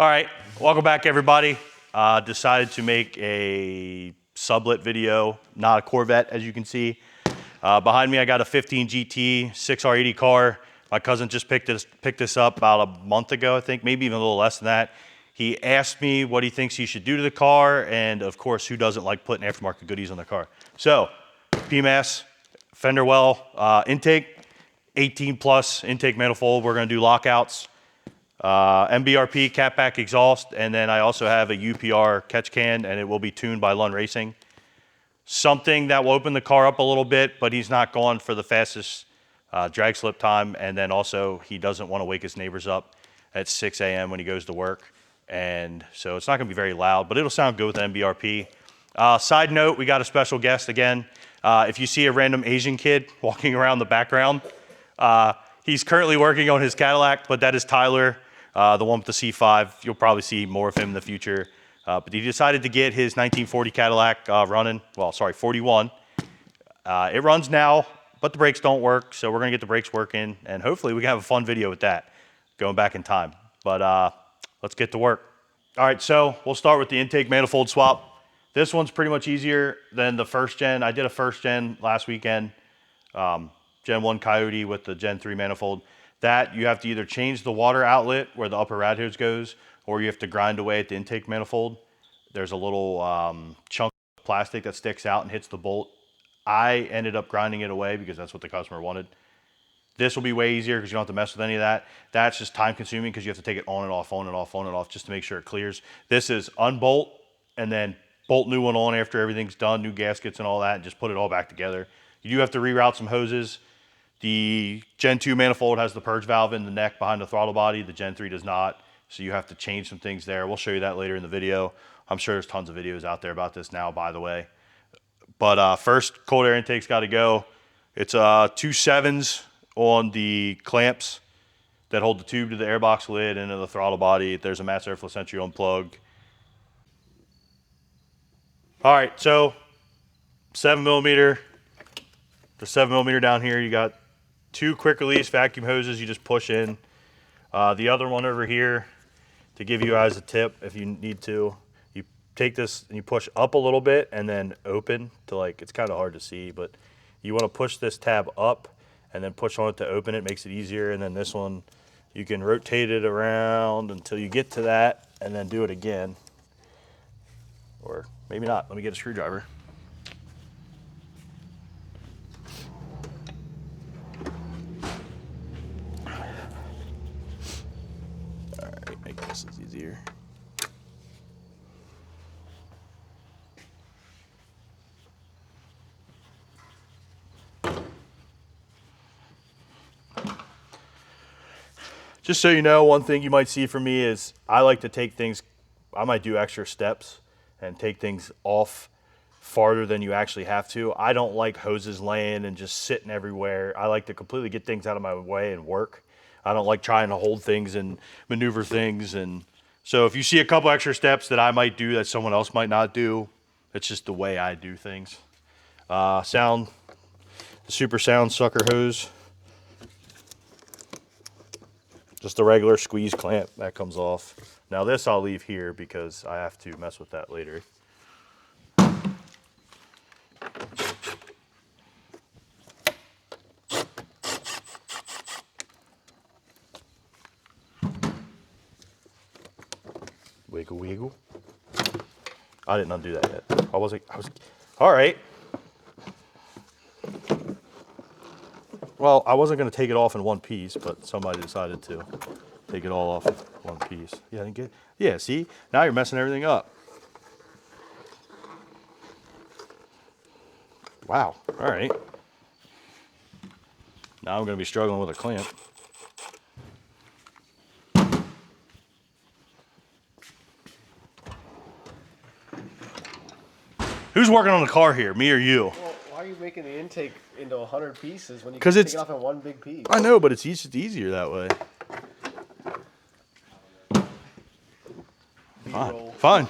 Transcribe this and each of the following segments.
All right, welcome back everybody. Decided to make a sublet video, not a Corvette as you can see. Behind me I got a 15 GT 6R80 car. My cousin just picked this up about a month ago, I think, maybe even a little less than that. He asked me what he thinks he should do to the car, and of course, who doesn't like putting aftermarket goodies on their car? So, PMAS, fender well, intake, 18 plus intake manifold. We're gonna do lockouts. MBRP catback exhaust, and then I also have a UPR catch can, and it will be tuned by Lund Racing. Something that will open the car up a little bit, but he's not going for the fastest drag slip time, and then also he doesn't want to wake his neighbors up at 6 a.m. when he goes to work, and so it's not going to be very loud, but it'll sound good with the MBRP. Side note, we got a special guest again. If you see a random Asian kid walking around the background, he's currently working on his Cadillac, but that is Tyler. The one with the C5, you'll probably see more of him in the future. But he decided to get his 1940 Cadillac running. Well, sorry, 41. It runs now, but the brakes don't work, so we're gonna get the brakes working, and hopefully we can have a fun video with that, going back in time. But let's get to work. All right, so we'll start with the intake manifold swap. This one's pretty much easier than the first gen. I did a first gen last weekend, Gen 1 Coyote with the Gen 3 manifold. That you have to either change the water outlet where the upper rad hose goes, or you have to grind away at the intake manifold. There's a little chunk of plastic that sticks out and hits the bolt. I ended up grinding it away because that's what the customer wanted. This will be way easier because you don't have to mess with any of that. That's just time consuming because you have to take it on and off, on and off, on and off, just to make sure it clears. This is unbolt and then bolt new one on after everything's done, new gaskets and all that, and just put it all back together. You do have to reroute some hoses. The Gen 2 manifold has the purge valve in the neck behind the throttle body. The Gen 3 does not, so you have to change some things there. We'll show you that later in the video. I'm sure there's tons of videos out there about this now, by the way. But first, cold air intake's got to go. It's 2 7s on the clamps that hold the tube to the airbox lid and to the throttle body. There's a mass airflow sensor you unplug. All right, so 7mm. The 7mm down here, you got 2 quick release vacuum hoses you just push in. The other one over here, to give you guys a tip if you need to, you take this and you push up a little bit and then open to, like, it's kind of hard to see, but you want to push this tab up and then push on it to open it, makes it easier. And then this one, you can rotate it around until you get to that and then do it again. Or maybe not. Let me get a screwdriver. This is easier. Just so you know, one thing you might see from me is I like to take things, I might do extra steps and take things off farther than you actually have to. I don't like hoses laying and just sitting everywhere. I like to completely get things out of my way and work. I don't like trying to hold things and maneuver things. And so if you see a couple extra steps that I might do that someone else might not do, it's just the way I do things. The Super Sound sucker hose. Just a regular squeeze clamp that comes off. Now this I'll leave here because I have to mess with that later. Wiggle, wiggle. I didn't undo that yet. I was, all right. Well, I wasn't gonna take it off in one piece, but somebody decided to take it all off in one piece. Yeah, I didn't get, yeah, see? Now you're messing everything up. Wow, all right. Now I'm gonna be struggling with a clamp. Who's working on the car here, me or you? Well, why are you making the intake into 100 pieces when you can take it off in one big piece? I know, but it's just easier that way. Fine.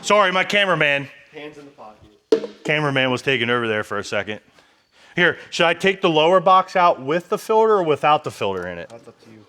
Sorry, my cameraman. Hands in the pocket. Cameraman was taking over there for a second. Here, should I take the lower box out with the filter or without the filter in it? That's up to you.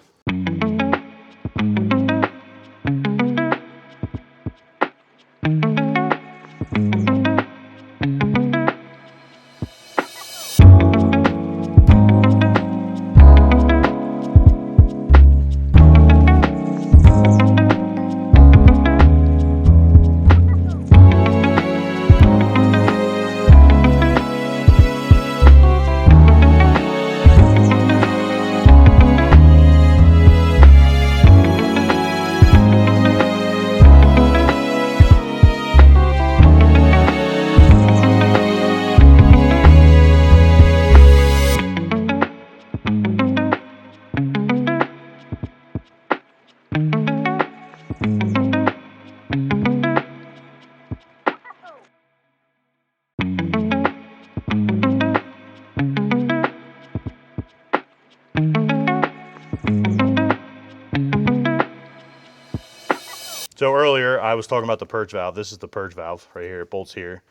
So earlier I was talking about the purge valve. This is the purge valve right here. It bolts here.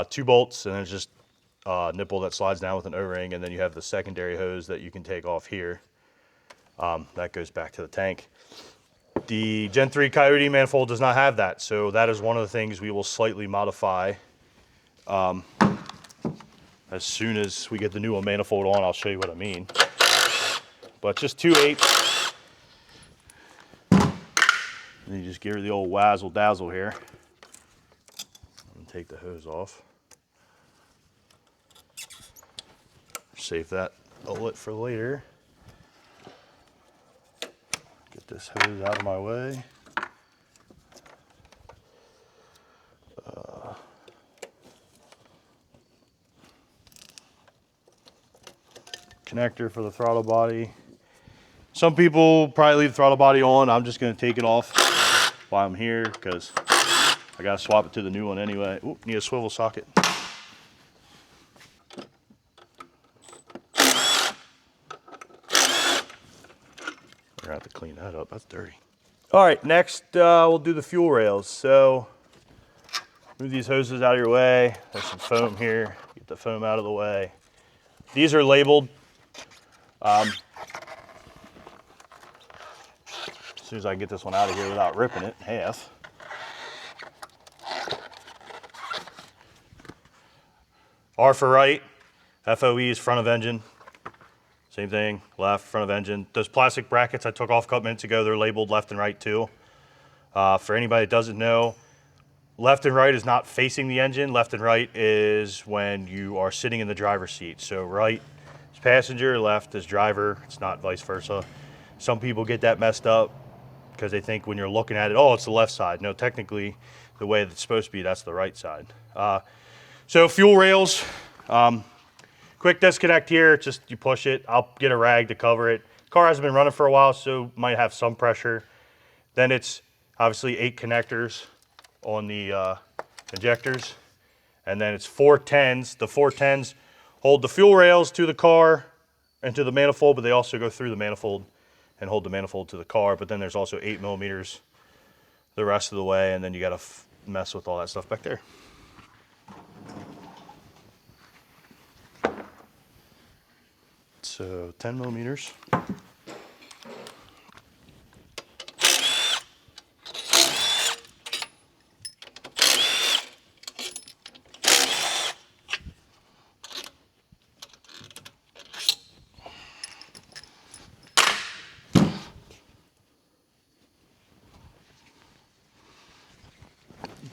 2 bolts, and then it's just a nipple that slides down with an O-ring, and then you have the secondary hose that you can take off here. That goes back to the tank. The Gen 3 Coyote manifold does not have that, so that is one of the things we will slightly modify. As soon as we get the new manifold on, I'll show you what I mean. But just 2/8. And you just give her the old wazzle dazzle here. And take the hose off. Save that outlet for later. Get this hose out of my way. Connector for the throttle body. Some people probably leave the throttle body on. I'm just going to take it off while I'm here because I got to swap it to the new one anyway. Ooh, need a swivel socket. We're going to have to clean that up. That's dirty. All right, next we'll do the fuel rails. So move these hoses out of your way. There's some foam here. Get the foam out of the way. These are labeled. As soon as I can get this one out of here without ripping it in half. R for right, FOE is front of engine. Same thing, left, front of engine. Those plastic brackets I took off a couple minutes ago, they're labeled left and right too. For anybody that doesn't know, left and right is not facing the engine. Left and right is when you are sitting in the driver's seat. So right is passenger, left is driver. It's not vice versa. Some people get that messed up because they think when you're looking at it, oh, it's the left side. No, technically, the way it's supposed to be, that's the right side. So fuel rails, quick disconnect here, just you push it. I'll get a rag to cover it. Car hasn't been running for a while, so might have some pressure. Then it's obviously 8 connectors on the injectors. And then it's 410s. The 410s hold the fuel rails to the car and to the manifold, but they also go through the manifold and hold the manifold to the car. But then there's also 8 millimeters the rest of the way, and then you got to mess with all that stuff back there. So 10 millimeters.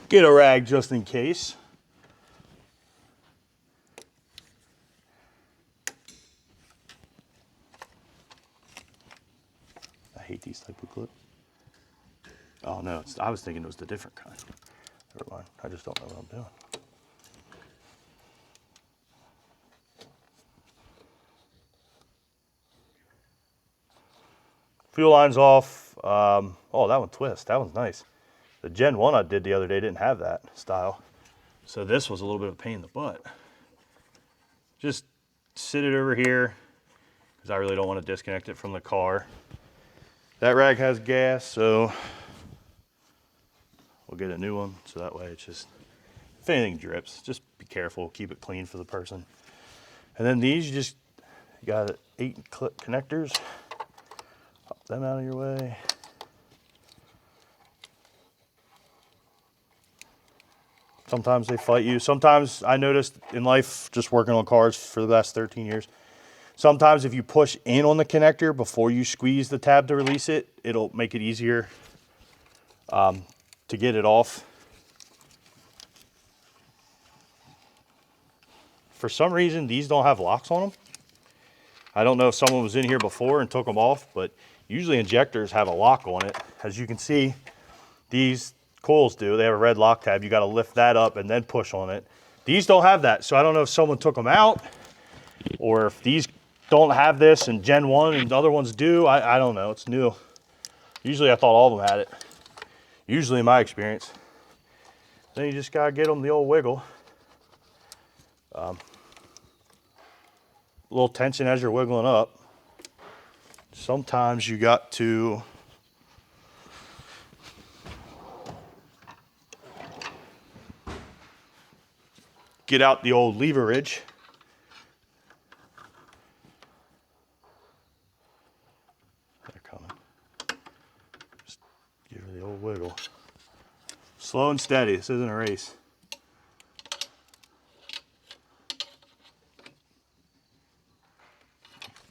Get a rag just in case. I hate these type of clips. Oh no, I was thinking it was the different kind. Never mind, I just don't know what I'm doing. Fuel line's off. Oh, that one twists. That one's nice. The Gen 1 I did the other day didn't have that style. So this was a little bit of a pain in the butt. Just sit it over here because I really don't want to disconnect it from the car. That rag has gas, so we'll get a new one. So that way it's just, if anything drips, just be careful, keep it clean for the person. And then these, you got 8 clip connectors. Pop them out of your way. Sometimes they fight you. Sometimes I noticed in life, just working on cars for the last 13 years, sometimes if you push in on the connector before you squeeze the tab to release it, it'll make it easier to get it off. For some reason, these don't have locks on them. I don't know if someone was in here before and took them off, but usually injectors have a lock on it. As you can see, these coils do. They have a red lock tab. You got to lift that up and then push on it. These don't have that, so I don't know if someone took them out or if these don't have this and Gen 1 and the other ones do. I don't know. It's new. Usually I thought all of them had it. Usually in my experience. Then you just got to get them the old wiggle. A little tension as you're wiggling up. Sometimes you got to get out the old leverage. They're coming. Just give her the old wiggle. Slow and steady. This isn't a race.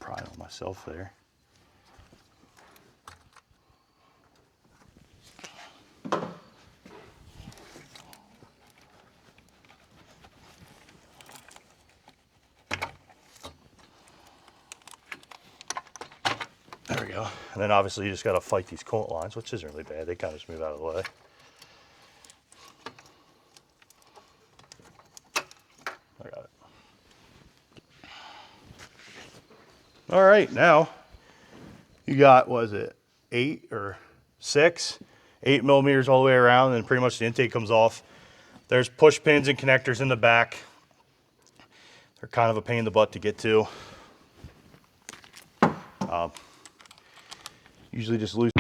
Prying on myself there. There we go. And then obviously you just got to fight these coolant lines, which isn't really bad. They kind of just move out of the way. I got it. All right, now you got, what is it, 8 or 6, 8 millimeters all the way around, and pretty much the intake comes off. There's push pins and connectors in the back. They're kind of a pain in the butt to get to. Usually just loose.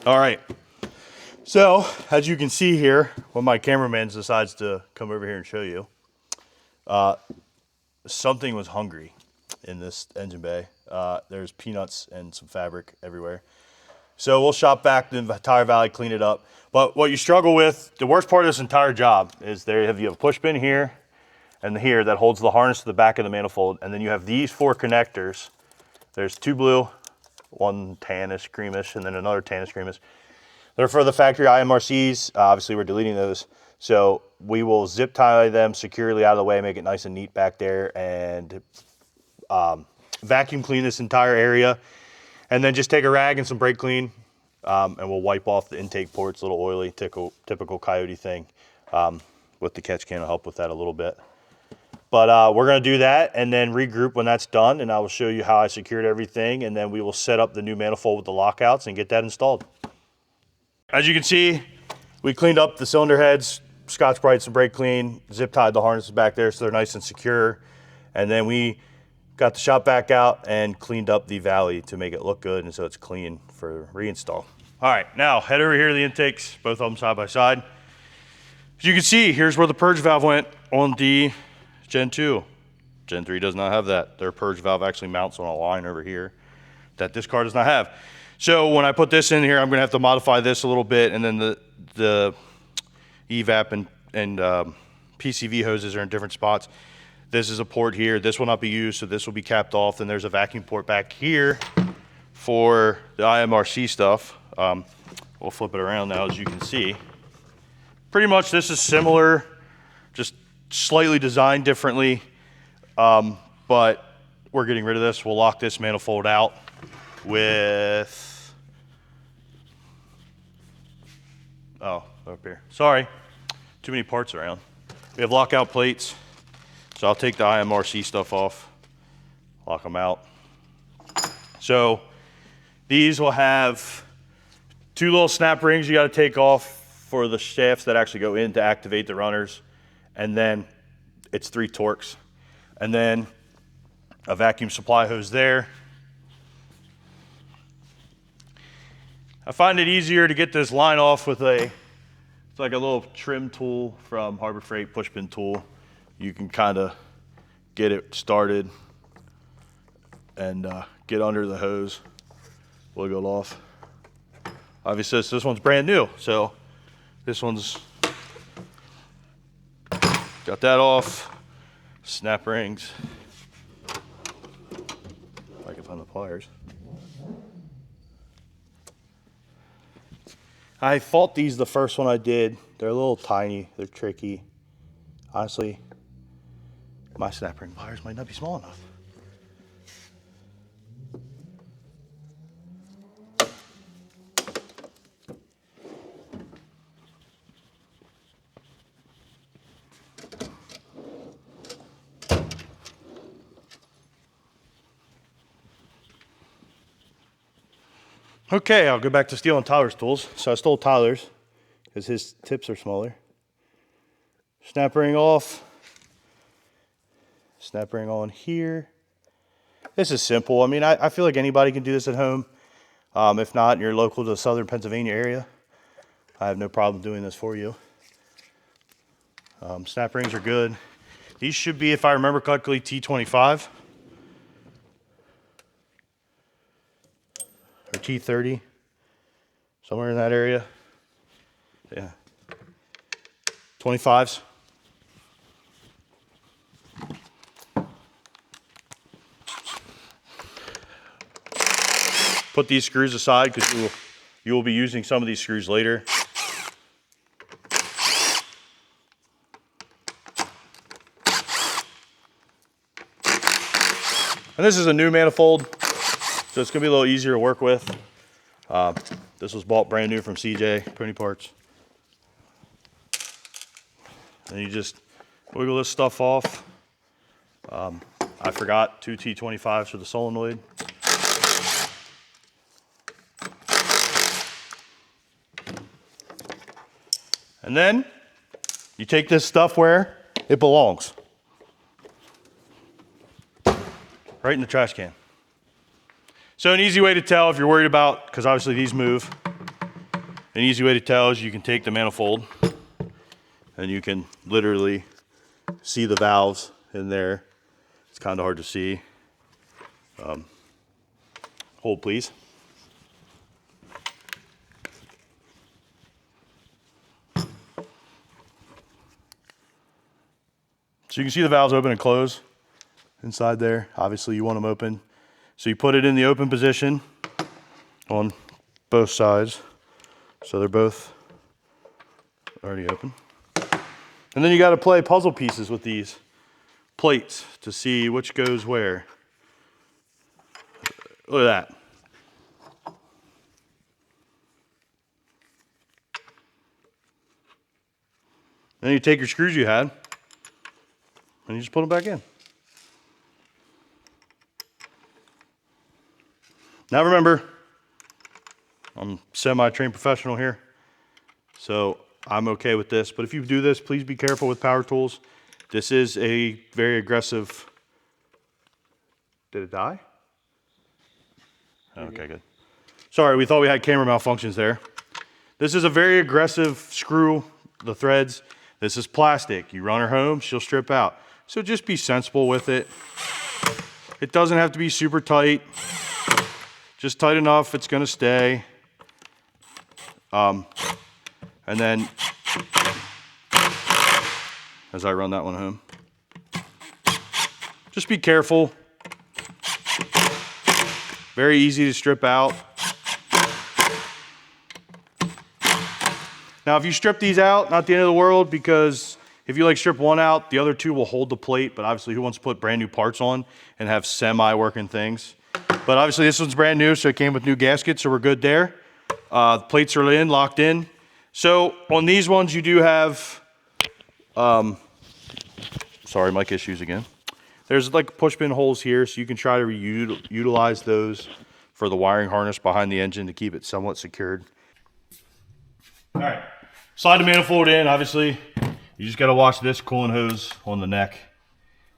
All right, so as you can see here, when my cameraman decides to come over here and show you, something was hungry in this engine bay. There's peanuts and some fabric everywhere. So we'll shop back the entire valley, clean it up. But what you struggle with, the worst part of this entire job is you have a push pin here and here that holds the harness to the back of the manifold. And then you have these 4 connectors. There's 2 blue, 1 tannish, creamish, and then another tannish, creamish. They're for the factory IMRCs. Obviously, we're deleting those. So we will zip tie them securely out of the way, make it nice and neat back there, and vacuum clean this entire area. And then just take a rag and some brake clean, and we'll wipe off the intake ports, a little oily, typical Coyote thing. With the catch can will help with that a little bit. But we're gonna do that and then regroup when that's done, and I will show you how I secured everything, and then we will set up the new manifold with the lockouts and get that installed. As you can see, we cleaned up the cylinder heads, Scotch-Brite, some brake clean, zip tied the harnesses back there so they're nice and secure. And then we got the shop vac out and cleaned up the valley to make it look good and so it's clean for reinstall. All right, now head over here to the intakes, both of them side by side. As you can see, here's where the purge valve went on the Gen 2. Gen 3 does not have that. Their purge valve actually mounts on a line over here that this car does not have. So when I put this in here, I'm gonna have to modify this a little bit, and then the evap and PCV hoses are in different spots. This is a port here. This will not be used, so this will be capped off. Then there's a vacuum port back here for the IMRC stuff. We'll flip it around now, as you can see. Pretty much this is similar, just slightly designed differently, but we're getting rid of this. We'll lock this manifold out with, oh, up here. Sorry, too many parts around. We have lockout plates, so I'll take the IMRC stuff off, lock them out. So these will have 2 little snap rings you got to take off for the shafts that actually go in to activate the runners. And then it's 3 Torx. And then a vacuum supply hose there. I find it easier to get this line off with it's like a little trim tool from Harbor Freight, push pin tool. You can kind of get it started and get under the hose, wiggle off. Obviously this one's brand new, so this one's got that off. Snap rings. If I can find the pliers. I fault these the first one I did. They're a little tiny, they're tricky. Honestly, my snap ring pliers might not be small enough. Okay, I'll go back to stealing Tyler's tools. So I stole Tyler's because his tips are smaller. Snap ring off. Snap ring on here. This is simple. I mean, I feel like anybody can do this at home. If not, and you're local to the southern Pennsylvania area, I have no problem doing this for you. Snap rings are good. These should be, if I remember correctly, T25. Or T30, somewhere in that area. Yeah. 25s. Put these screws aside because you will be using some of these screws later. And this is a new manifold, so it's gonna be a little easier to work with. This was bought brand new from CJ, Pony Parts. And you just wiggle this stuff off. I forgot 2 T25s for the solenoid. And then you take this stuff where it belongs. Right in the trash can. So an easy way to tell if you're worried about, because obviously these move, an easy way to tell is you can take the manifold and you can literally see the valves in there. It's kind of hard to see. Hold please. So you can see the valves open and close inside there. Obviously you want them open. So you put it in the open position on both sides. So they're both already open. And then you got to play puzzle pieces with these plates to see which goes where. Look at that. Then you take your screws you had and you just put them back in. Now remember, I'm semi-trained professional here, so I'm okay with this. But if you do this, please be careful with power tools. This is a very aggressive. Did it die? Okay, good. Sorry, we thought we had camera malfunctions there. This is a very aggressive screw, the threads. This is plastic. You run her home, she'll strip out. So just be sensible with it. It doesn't have to be super tight. Just tight enough, it's gonna stay. And then, as I run that one home, just be careful. Very easy to strip out. Now, if you strip these out, not the end of the world, because if you like strip one out, the other two will hold the plate, but obviously who wants to put brand new parts on and have semi-working things? But obviously this one's brand new, so it came with new gaskets, so we're good there. The plates are in, locked in. So on these ones, you do have, sorry, mic issues again. There's like push pin holes here, so you can try to utilize those for the wiring harness behind the engine to keep it somewhat secured. All right, slide the manifold in, obviously. You just gotta watch this coolant hose on the neck.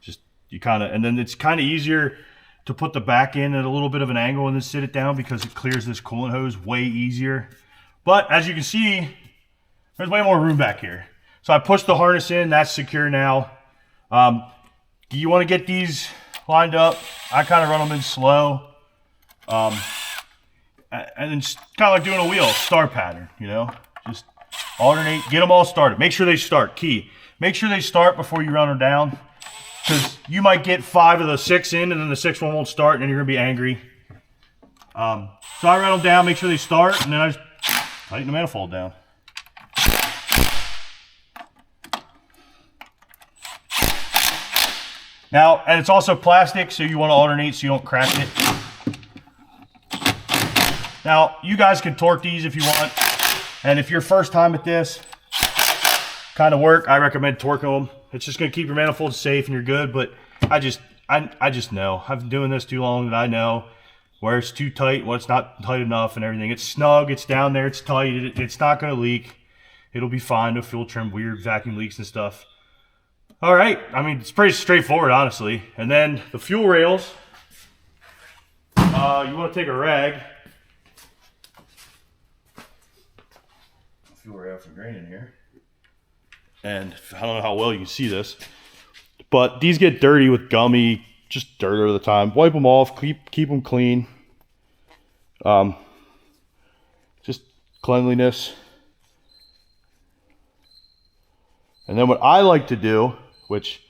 Just, you kinda, and then it's kinda easier to put the back in at a little bit of an angle and then sit it down because it clears this coolant hose way easier. But as you can see, there's way more room back here. So I pushed the harness in, that's secure now. You wanna get these lined up. I kinda run them in slow. And it's kinda like doing a wheel, star pattern, you know? Just alternate, get them all started. Make sure they start, key. Make sure they start before you run them down. Because you might get 5 of the 6 in and then the 6th one won't start and then you're gonna be angry. So I run them down, make sure they start, and then I just tighten the manifold down. Now, and it's also plastic, so you wanna alternate so you don't crack it. Now, you guys can torque these if you want. And if you're first time at this kind of work, I recommend torquing them. It's just gonna keep your manifold safe and you're good, but I just know. I've been doing this too long that I know where it's too tight, what's not tight enough and everything. It's snug, it's down there, it's tight, it's not gonna leak. It'll be fine, no fuel trim, weird vacuum leaks and stuff. All right, I mean, it's pretty straightforward, honestly. And then the fuel rails, you wanna take a rag. Fuel rail from grain in here. And I don't know how well you can see this, but these get dirty with gummy, just dirt over the time. Wipe them off, keep them clean. Just cleanliness. And then what I like to do, which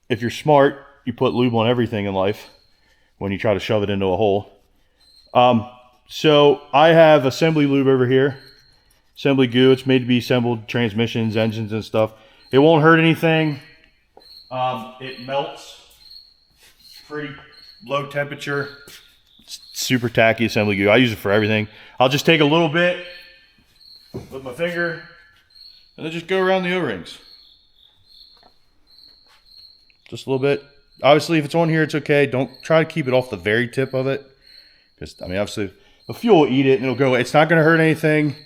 if you're smart, you put lube on everything in life when you try to shove it into a hole. So I have assembly lube over here. Assembly goo, it's made to be assembled transmissions, engines and stuff. It won't hurt anything. It melts pretty low temperature. It's super tacky assembly goo. I use it for everything. I'll just take a little bit with my finger and then just go around the O-rings. Just a little bit. Obviously, if it's on here, it's okay. Don't try to keep it off the very tip of it. Because, I mean, obviously, the fuel will eat it and it'll go. It's not going to hurt anything.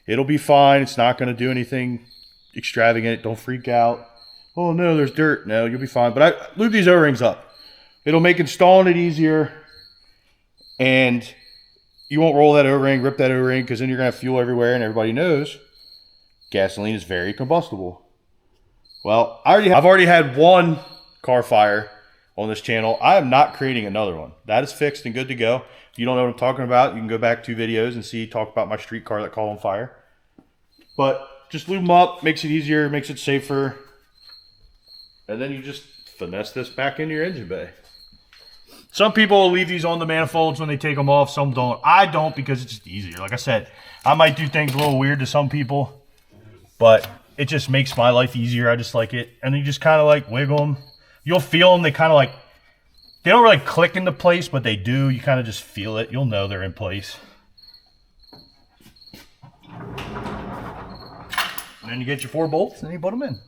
It'll be fine. It's not going to do anything extravagant. Don't freak out. Oh no, there's dirt. No, you'll be fine. But I lube these O-rings up. It'll make installing it easier. And you won't roll that O-ring, rip that O-ring, because then you're going to have fuel everywhere, and everybody knows gasoline is very combustible. Well, I've already had one car fire on this channel. I am not creating another one. That is fixed and good to go. If you don't know what I'm talking about, you can go back 2 videos and talk about my street car that caught on fire. But just lube them up, makes it easier, makes it safer. And then you just finesse this back into your engine bay. Some people will leave these on the manifolds when they take them off, some don't. I don't, because it's just easier. Like I said, I might do things a little weird to some people, but it just makes my life easier. I just like it. And then you just kind of like wiggle them. You'll feel them, they kind of like, they don't really click into place, but they do. You kind of just feel it. You'll know they're in place. And then you get your 4 bolts and you put them in.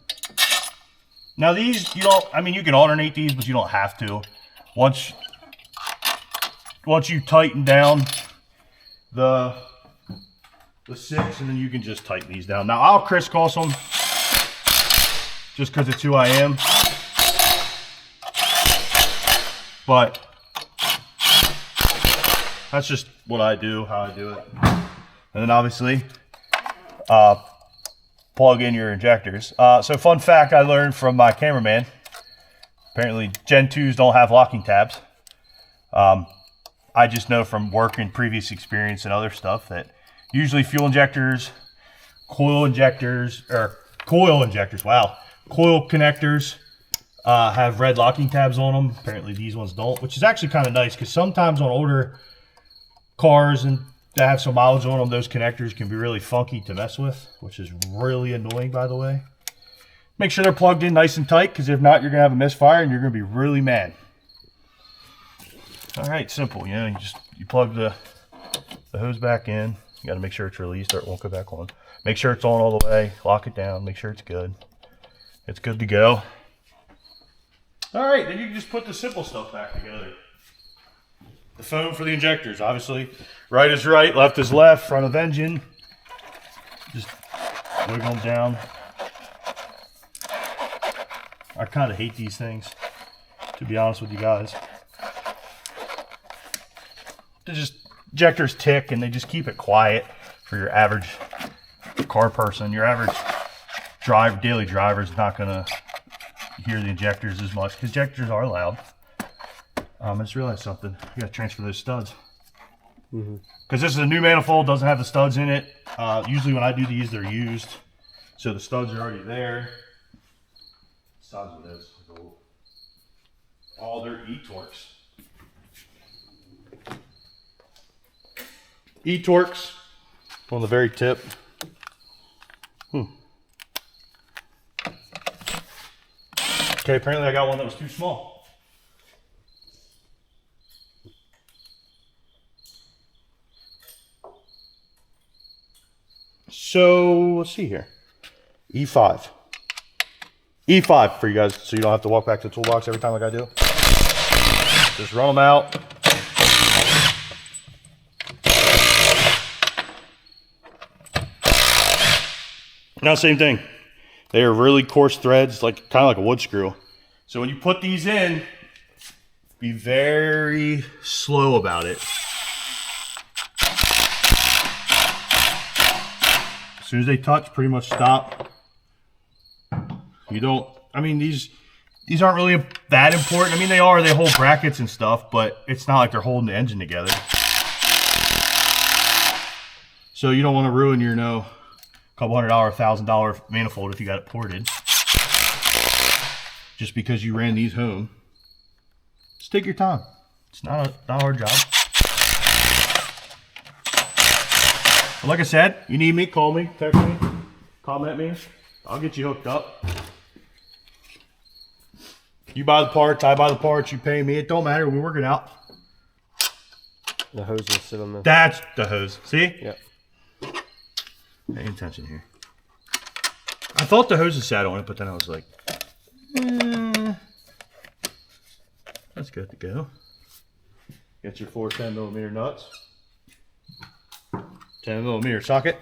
Now these, you don't, I mean, you can alternate these, but you don't have to. Once you tighten down the 6, and then you can just tighten these down. Now I'll crisscross them just because it's who I am. But that's just what I do, how I do it. And then obviously, plug in your injectors. So fun fact I learned from my cameraman. Apparently Gen 2s don't have locking tabs. I just know from work and previous experience and other stuff that usually fuel injectors, coil connectors have red locking tabs on them. Apparently these ones don't, which is actually kind of nice because sometimes on older cars and that have some mileage on them, those connectors can be really funky to mess with, which is really annoying, by the way. Make sure they're plugged in nice and tight, because if not, you're going to have a misfire and you're going to be really mad. All right, simple. You know, you plug the hose back in. You got to make sure it's released or it won't go back on. Make sure it's on all the way. Lock it down. Make sure it's good. It's good to go. All right, then you can just put the simple stuff back together. The foam for the injectors, obviously. Right is right, left is left, front of engine. Just wiggle them down. I kind of hate these things, to be honest with you guys. Injectors tick and they just keep it quiet for your average car person. Your average daily driver is not gonna hear the injectors as much, because injectors are loud. I just realized something. You gotta transfer those studs. Because this is a new manifold, doesn't have the studs in it. Usually when I do these, they're used. So the studs are already there. Size of this. Oh, they're E-Torques. E-Torques on the very tip. Okay, apparently I got one that was too small. So let's see here. E5. E5 for you guys, so you don't have to walk back to the toolbox every time like I do. Just run them out. Now, same thing. They are really coarse threads, like kind of like a wood screw. So when you put these in, be very slow about it. As soon as they touch, pretty much stop. You don't, I mean, these aren't really that important. I mean, they hold brackets and stuff, but it's not like they're holding the engine together. So you don't want to ruin your, couple $100, $1,000 manifold if you got it ported. Just because you ran these home. Just take your time. It's not a hard job. But like I said, you need me, call me, text me, comment me. I'll get you hooked up. You buy the parts, I buy the parts, you pay me. It don't matter, we work it out. The hose will sit on the... That's the hose. See? Yep. Pay attention here. I thought the hose sat on it, but then I was like, that's good to go. Get your 4 10mm nuts. 10mm socket.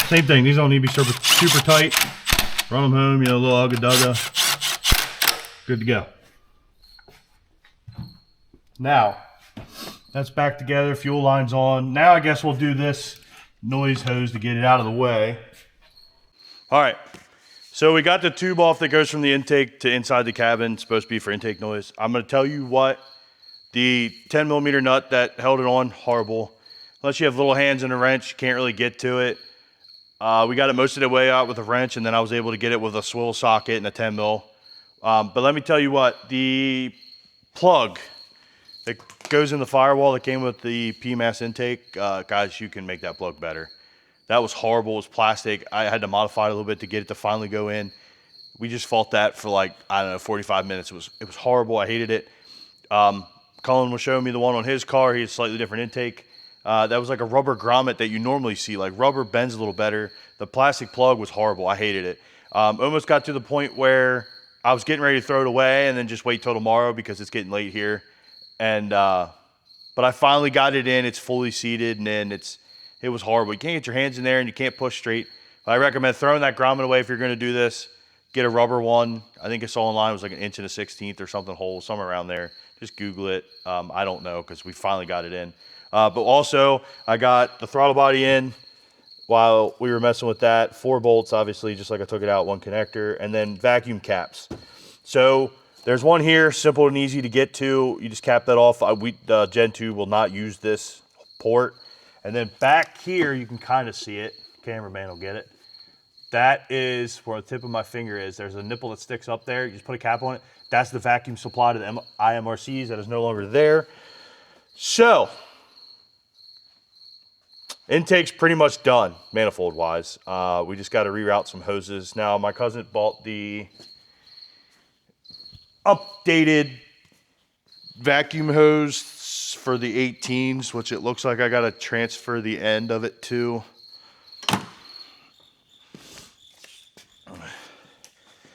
Same thing, these don't need to be super tight. Run them home, a little ugga-dugga. Good to go. Now, that's back together, fuel line's on. Now I guess we'll do this noise hose to get it out of the way. All right, so we got the tube off that goes from the intake to inside the cabin. It's supposed to be for intake noise. I'm gonna tell you what, the 10mm nut that held it on, horrible. Unless you have little hands and a wrench, you can't really get to it. We got it most of the way out with a wrench, and then I was able to get it with a swivel socket and a 10mm. But let me tell you what, the plug that goes in the firewall that came with the PMAS intake, guys, you can make that plug better. That was horrible. It was plastic. I had to modify it a little bit to get it to finally go in. We just fought that for like, I don't know, 45 minutes. It was horrible. I hated it. Cullen was showing me the one on his car. He had slightly different intake. That was like a rubber grommet that you normally see. Like rubber bends a little better. The plastic plug was horrible. I hated it. Almost got to the point where I was getting ready to throw it away and then just wait till tomorrow because it's getting late here. And but I finally got it in. It's fully seated, and then it was horrible. You can't get your hands in there, and you can't push straight. I recommend throwing that grommet away if you're going to do this. Get a rubber one. I think I saw online it was like 1 1/16 or something whole, somewhere around there. Just Google it. I don't know because we finally got it in. But also, I got the throttle body in while we were messing with that. 4 bolts, obviously, just like I took it out, 1 connector, and then vacuum caps. So there's one here, simple and easy to get to. You just cap that off. Gen 2 will not use this port. And then back here, you can kind of see it. Cameraman will get it. That is where the tip of my finger is. There's a nipple that sticks up there. You just put a cap on it. That's the vacuum supply to the IMRCs that is no longer there. So, intake's pretty much done, manifold-wise. We just got to reroute some hoses. Now, my cousin bought the updated vacuum hose for the 18s, which it looks like I got to transfer the end of it to.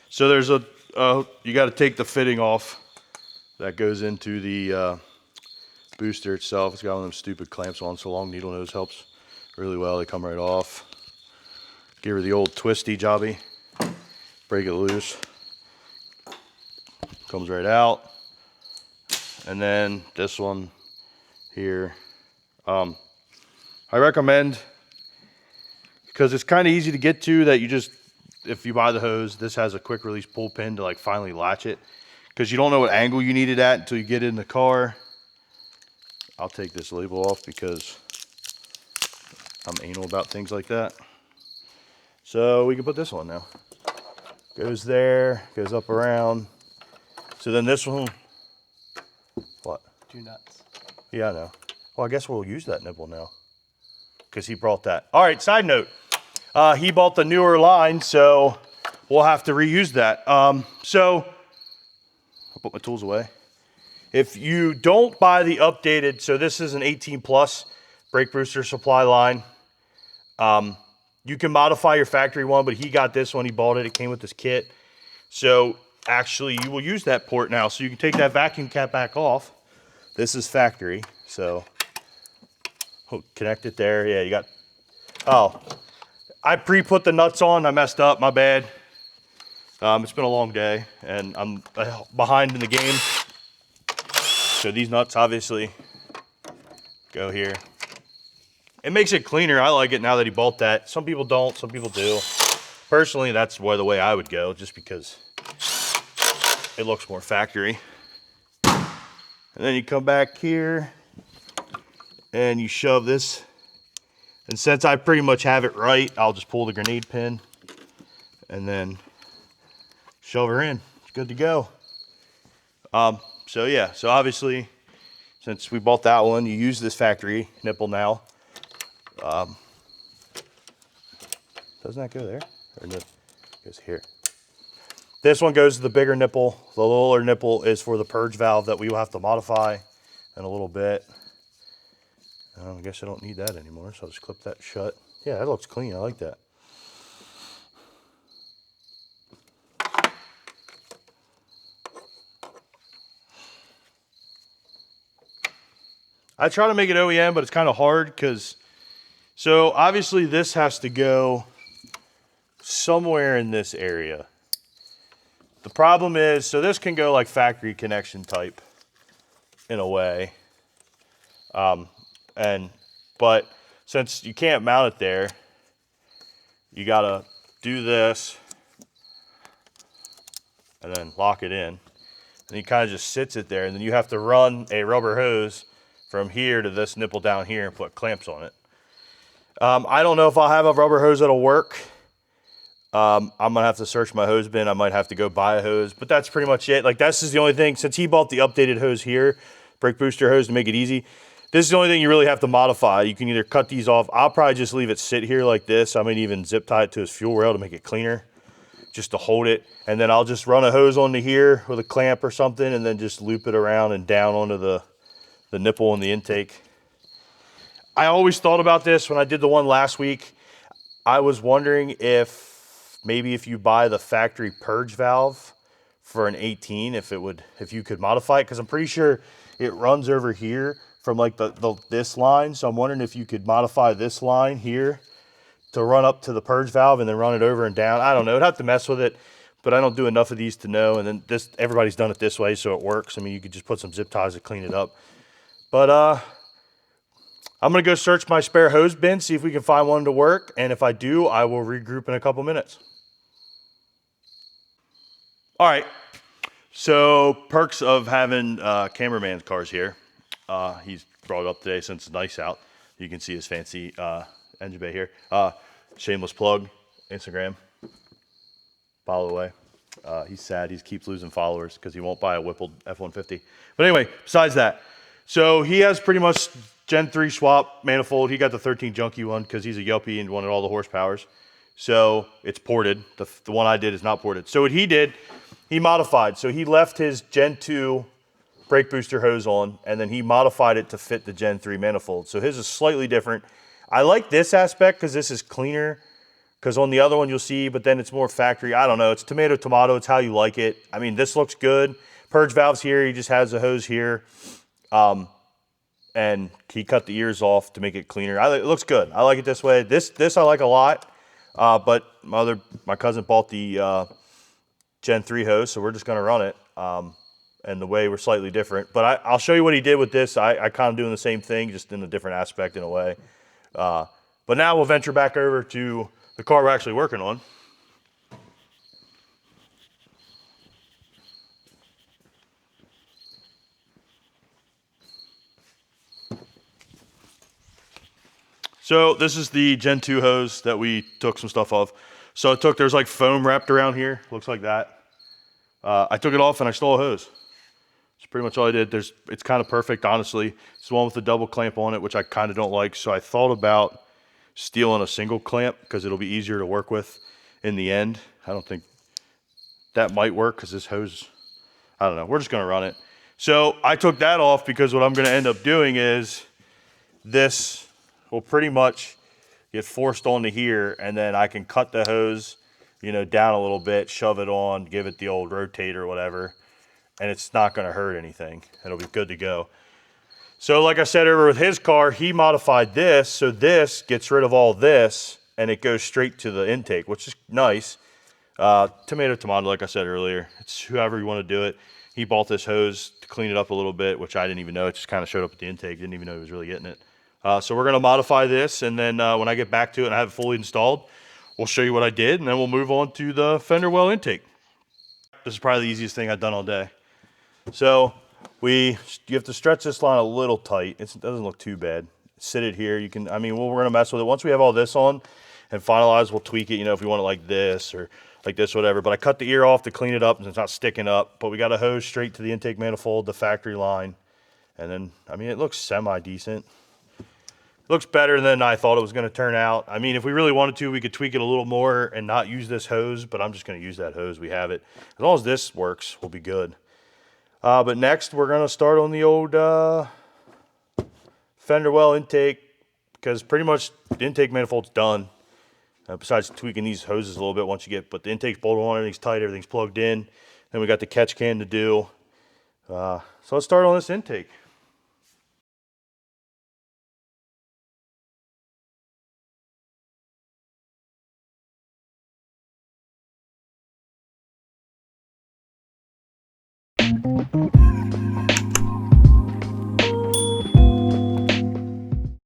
So there's you got to take the fitting off that goes into the booster itself. It's got one of them stupid clamps on, so long needle nose helps really well. They come right off. Give her the old twisty jobby. Break it loose. Comes right out. And then this one here. I recommend, because it's kind of easy to get to, that you just, if you buy the hose, this has a quick release pull pin to like finally latch it, because you don't know what angle you need it at until you get it in the car. I'll take this label off because I'm anal about things like that. So we can put this on now. Goes there, goes up around. So then this one, what? 2 nuts. Yeah, I know. Well, I guess we'll use that nipple now because he brought that. All right, side note. He bought the newer line, so we'll have to reuse that. So I'll put my tools away. If you don't buy the updated, so this is an 18 plus brake booster supply line. You can modify your factory one, but he got this one. He bought it. It came with this kit. So actually, you will use that port now. So you can take that vacuum cap back off. This is factory, so connect it there. Yeah, you got, oh, I pre-put the nuts on. I messed up, my bad. It's been a long day, and I'm behind in the game. So these nuts obviously go here. It makes it cleaner. I like it now that he bought that. Some people don't, some people do. Personally, that's the way I would go, just because it looks more factory. And then you come back here and you shove this. And since I pretty much have it right, I'll just pull the grenade pin and then shove her in. It's good to go. So yeah, so obviously, since we bought that one, you use this factory nipple now. Doesn't that go there? Or no, it goes here. This one goes to the bigger nipple. The littler nipple is for the purge valve that we will have to modify in a little bit. I guess I don't need that anymore, so I'll just clip that shut. Yeah, that looks clean. I like that. I try to make it OEM, but it's kind of hard because, so obviously this has to go somewhere in this area. The problem is, so this can go like factory connection type in a way. But since you can't mount it there, you gotta do this and then lock it in. And he kind of just sits it there, and then you have to run a rubber hose from here to this nipple down here and put clamps on it. I don't know if I'll have a rubber hose that'll work. I'm gonna have to search my hose bin. I might have to go buy a hose, but that's pretty much it. Like, this is the only thing, since he bought the updated hose here, brake booster hose, to make it easy. This is the only thing you really have to modify. You can either cut these off. I'll probably just leave it sit here like this. I might even zip tie it to his fuel rail to make it cleaner, just to hold it. And then I'll just run a hose onto here with a clamp or something and then just loop it around and down onto the nipple and the intake. I always thought about this when I did the one last week. I was wondering if maybe if you buy the factory purge valve for an 18, if you could modify it, because I'm pretty sure it runs over here from like this line. So I'm wondering if you could modify this line here to run up to the purge valve and then run it over and down. I don't know. I'd have to mess with it, but I don't do enough of these to know. And then everybody's done it this way, so it works. I mean, you could just put some zip ties to clean it up. But I'm gonna go search my spare hose bin, see if we can find one to work. And if I do, I will regroup in a couple minutes. All right. So perks of having cameraman's cars here. He's brought it up today since it's nice out. You can see his fancy engine bay here. Shameless plug, Instagram. Follow away. He's sad. He keeps losing followers because he won't buy a Whippled F-150. But anyway, besides that, so he has pretty much Gen 3 swap manifold. He got the 13 junky one because he's a yuppie and wanted all the horsepowers. So it's ported. The one I did is not ported. So what he did, he modified. So he left his Gen 2 brake booster hose on, and then he modified it to fit the Gen 3 manifold. So his is slightly different. I like this aspect because this is cleaner, because on the other one you'll see, but then it's more factory. I don't know. It's tomato, tomato. It's how you like it. I mean, this looks good. Purge valves here. He just has a hose here. And he cut the ears off to make it cleaner. It looks good. I like it this way. This I like a lot. But my cousin bought the Gen 3 hose, so we're just going to run it. And the way we're slightly different. But I'll show you what he did with this. I kind of doing the same thing, just in a different aspect in a way. But now we'll venture back over to the car we're actually working on. So this is the Gen 2 hose that we took some stuff of. So there's like foam wrapped around here, looks like that. I took it off and I stole a hose. That's pretty much all I did. It's kind of perfect, honestly. It's the one with the double clamp on it, which I kind of don't like. So I thought about stealing a single clamp because it'll be easier to work with in the end. I don't think that might work because this hose, I don't know. We're just gonna run it. So I took that off because what I'm gonna end up doing is this will pretty much get forced onto here, and then I can cut the hose, down a little bit, shove it on, give it the old rotate or whatever, and it's not going to hurt anything. It'll be good to go. So like I said over with his car, he modified this, so this gets rid of all this, and it goes straight to the intake, which is nice. Tomato, tomato, like I said earlier. It's whoever you want to do it. He bought this hose to clean it up a little bit, which I didn't even know. It just kind of showed up at the intake. Didn't even know he was really getting it. So we're going to modify this, and then when I get back to it and I have it fully installed, we'll show you what I did, and then we'll move on to the fender well intake. This is probably the easiest thing I've done all day. So you have to stretch this line a little tight. It doesn't look too bad. Sit it here. We're going to mess with it. Once we have all this on and finalize, we'll tweak it, if we want it like this or like this, whatever. But I cut the ear off to clean it up and it's not sticking up. But we got a hose straight to the intake manifold, the factory line. And then, it looks semi-decent. Looks better than I thought it was going to turn out. If we really wanted to, we could tweak it a little more and not use this hose, but I'm just going to use that hose. We have it. As long as this works, we'll be good. But next, we're going to start on the old fender well intake, because pretty much the intake manifold's done. Besides tweaking these hoses a little bit but the intake's bolted on, everything's tight, everything's plugged in. Then we got the catch can to do. So let's start on this intake.